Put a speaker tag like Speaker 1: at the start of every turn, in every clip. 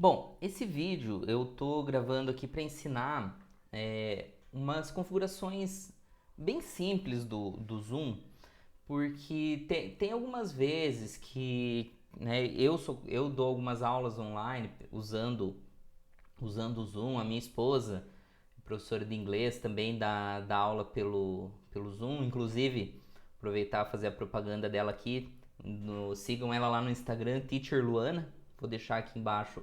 Speaker 1: Bom, esse vídeo eu tô gravando aqui para ensinar umas configurações bem simples do Zoom, porque tem algumas vezes que eu dou algumas aulas online usando o Zoom. A minha esposa, professora de inglês, também dá aula pelo Zoom. Inclusive, aproveitar e fazer a propaganda dela aqui. Sigam ela lá no Instagram, Teacher Luana. Vou deixar aqui embaixo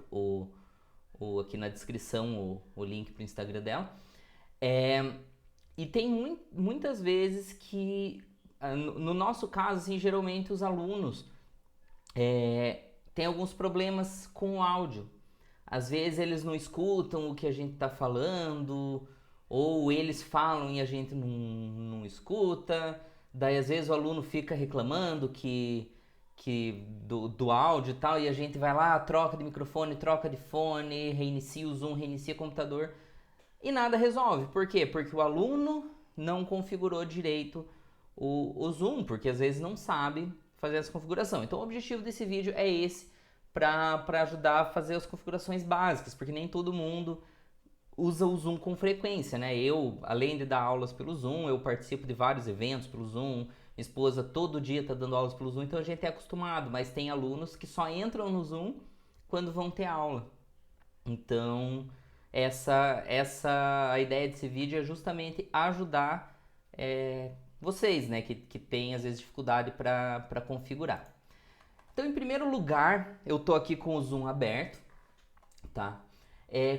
Speaker 1: aqui na descrição o link para o Instagram dela. É, e tem muitas vezes que, no nosso caso, assim, geralmente os alunos têm alguns problemas com o áudio. Às vezes eles não escutam o que a gente está falando, ou eles falam e a gente não escuta. Daí às vezes o aluno fica reclamando do áudio e tal, e a gente vai lá, troca de microfone, troca de fone, reinicia o Zoom, reinicia o computador e nada resolve. Por quê? Porque o aluno não configurou direito o Zoom, porque às vezes não sabe fazer essa configuração. Então o objetivo desse vídeo é esse, para ajudar a fazer as configurações básicas, porque nem todo mundo usa o Zoom com frequência, né? Eu, além de dar aulas pelo Zoom, eu participo de vários eventos pelo Zoom. Minha esposa todo dia está dando aulas pelo Zoom, então a gente é acostumado, mas tem alunos que só entram no Zoom quando vão ter aula. Então, a ideia desse vídeo é justamente ajudar vocês, né, que têm às vezes dificuldade para configurar. Então, em primeiro lugar, eu tô aqui com o Zoom aberto, tá?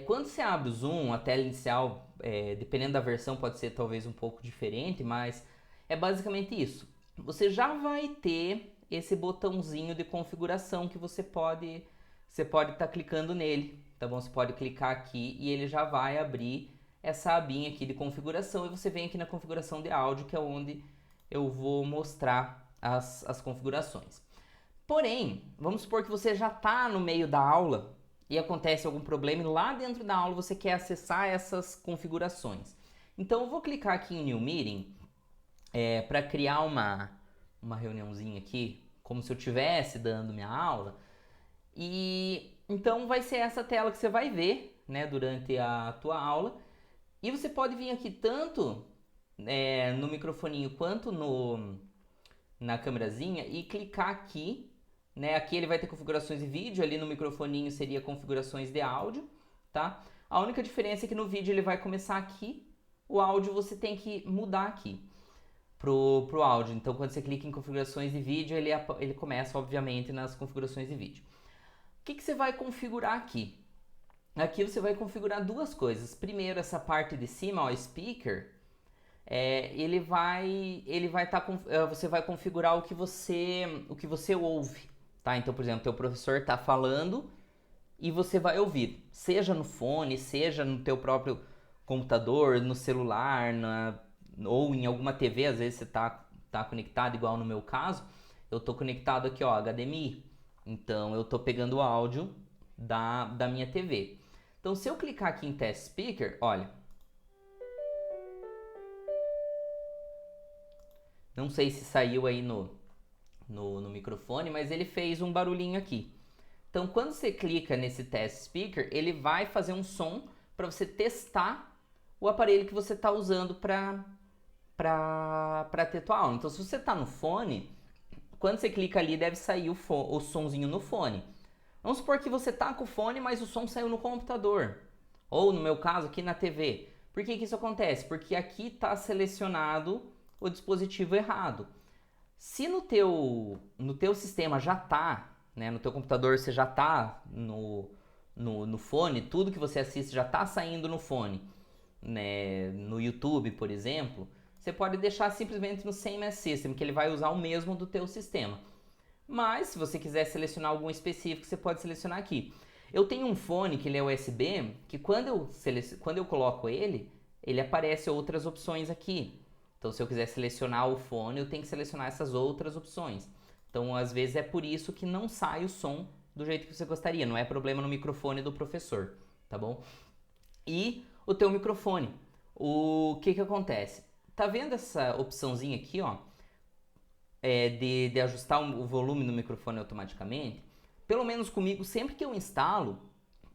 Speaker 1: Quando você abre o Zoom, a tela inicial, dependendo da versão, pode ser talvez um pouco diferente, mas é basicamente isso. Você já vai ter esse botãozinho de configuração que você pode estar clicando nele, tá bom? Você pode clicar aqui e ele já vai abrir essa abinha aqui de configuração, e você vem aqui na configuração de áudio, que é onde eu vou mostrar as configurações. Porém, vamos supor que você já está no meio da aula e acontece algum problema e lá dentro da aula você quer acessar essas configurações. Então eu vou clicar aqui em New Meeting para criar uma reuniãozinha aqui, como se eu estivesse dando minha aula. E então vai ser essa tela que você vai ver, né, durante a tua aula. E você pode vir aqui tanto no microfoninho quanto na câmerazinha e clicar aqui, né? Aqui ele vai ter configurações de vídeo, ali no microfoninho seria configurações de áudio, tá? A única diferença é que no vídeo ele vai começar aqui, o áudio você tem que mudar aqui pro áudio. Então quando você clica em configurações de vídeo, ele começa obviamente nas configurações de vídeo. O que você vai configurar aqui? Aqui você vai configurar duas coisas. Primeiro, essa parte de cima, ó, speaker, você vai configurar o que você ouve, tá? Então, por exemplo, teu professor está falando e você vai ouvir, seja no fone, seja no teu próprio computador, no celular, ou em alguma TV. Às vezes você tá conectado, igual no meu caso, eu estou conectado aqui, ó, HDMI. Então eu estou pegando o áudio da minha TV. Então, se eu clicar aqui em Test Speaker, olha, não sei se saiu aí no microfone, mas ele fez um barulhinho aqui. Então, quando você clica nesse Test Speaker, ele vai fazer um som para você testar o aparelho que você está usando para ter tua aula. Então, se você está no fone, quando você clica ali, deve sair o sonzinho no fone. Vamos supor que você tá com o fone, mas o som saiu no computador. Ou, no meu caso, aqui na TV. Por que isso acontece? Porque aqui está selecionado o dispositivo errado. Se no teu sistema já tá, né, no teu computador você já tá no fone, tudo que você assiste já tá saindo no fone, né, no YouTube, por exemplo, você pode deixar simplesmente no Same as System, que ele vai usar o mesmo do teu sistema. Mas, se você quiser selecionar algum específico, você pode selecionar aqui. Eu tenho um fone que ele é USB, que quando eu coloco ele aparece outras opções aqui. Então, se eu quiser selecionar o fone, eu tenho que selecionar essas outras opções. Então, às vezes é por isso que não sai o som do jeito que você gostaria. Não é problema no microfone do professor, tá bom? E o teu microfone. O que acontece? Tá vendo essa opçãozinha aqui, ó? De ajustar o volume do microfone automaticamente? Pelo menos comigo, sempre que eu instalo,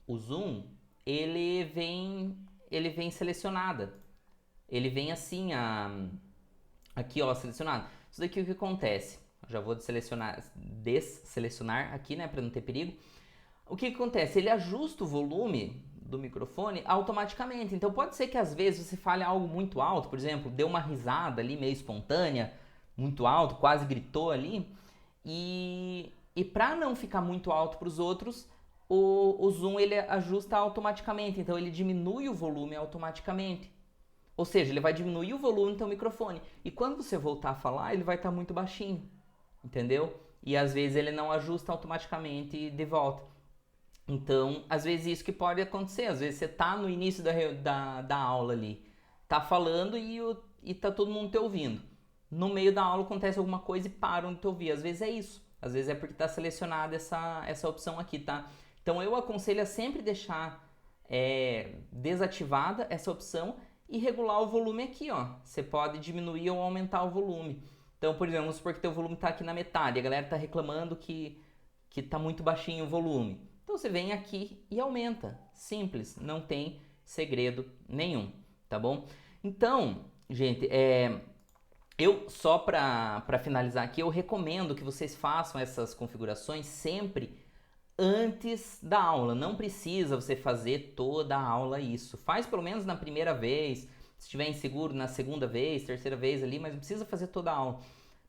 Speaker 1: o zoom, ele vem selecionada. Ele vem assim, aqui ó, selecionado. Isso daqui o que acontece? Eu já vou desselecionar aqui, né, para não ter perigo. O que acontece? Ele ajusta o volume do microfone automaticamente. Então pode ser que às vezes você fale algo muito alto, por exemplo, deu uma risada ali meio espontânea, muito alto, quase gritou ali. E para não ficar muito alto para os outros, o zoom ele ajusta automaticamente. Então ele diminui o volume automaticamente. Ou seja, ele vai diminuir o volume do teu microfone. E quando você voltar a falar, ele vai estar muito baixinho. Entendeu? E às vezes ele não ajusta automaticamente de volta. Então, às vezes isso que pode acontecer. Às vezes você tá no início da aula ali, tá falando e tá todo mundo te ouvindo. No meio da aula acontece alguma coisa e param de te ouvir. Às vezes é isso. Às vezes é porque tá selecionada essa opção aqui, tá? Então eu aconselho a sempre deixar desativada essa opção e regular o volume aqui, ó. Você pode diminuir ou aumentar o volume. Então, por exemplo, vamos supor que teu volume tá aqui na metade, a galera tá reclamando que tá muito baixinho o volume. Então você vem aqui e aumenta. Simples, não tem segredo nenhum, tá bom? Então, gente, eu só para finalizar aqui, eu recomendo que vocês façam essas configurações sempre antes da aula. Não precisa você fazer toda a aula isso. Faz pelo menos na primeira vez, se estiver inseguro na segunda vez, terceira vez ali, mas não precisa fazer toda a aula.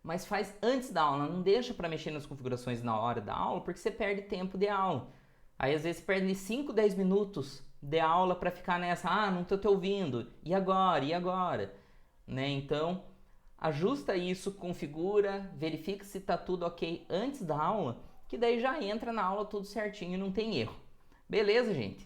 Speaker 1: Mas faz antes da aula, não deixa para mexer nas configurações na hora da aula, porque você perde tempo de aula. Aí às vezes você perde 5, 10 minutos de aula para ficar nessa, não tô te ouvindo, e agora, e agora? Né? Então, ajusta isso, configura, verifica se tá tudo ok antes da aula, que daí já entra na aula tudo certinho e não tem erro. Beleza, gente?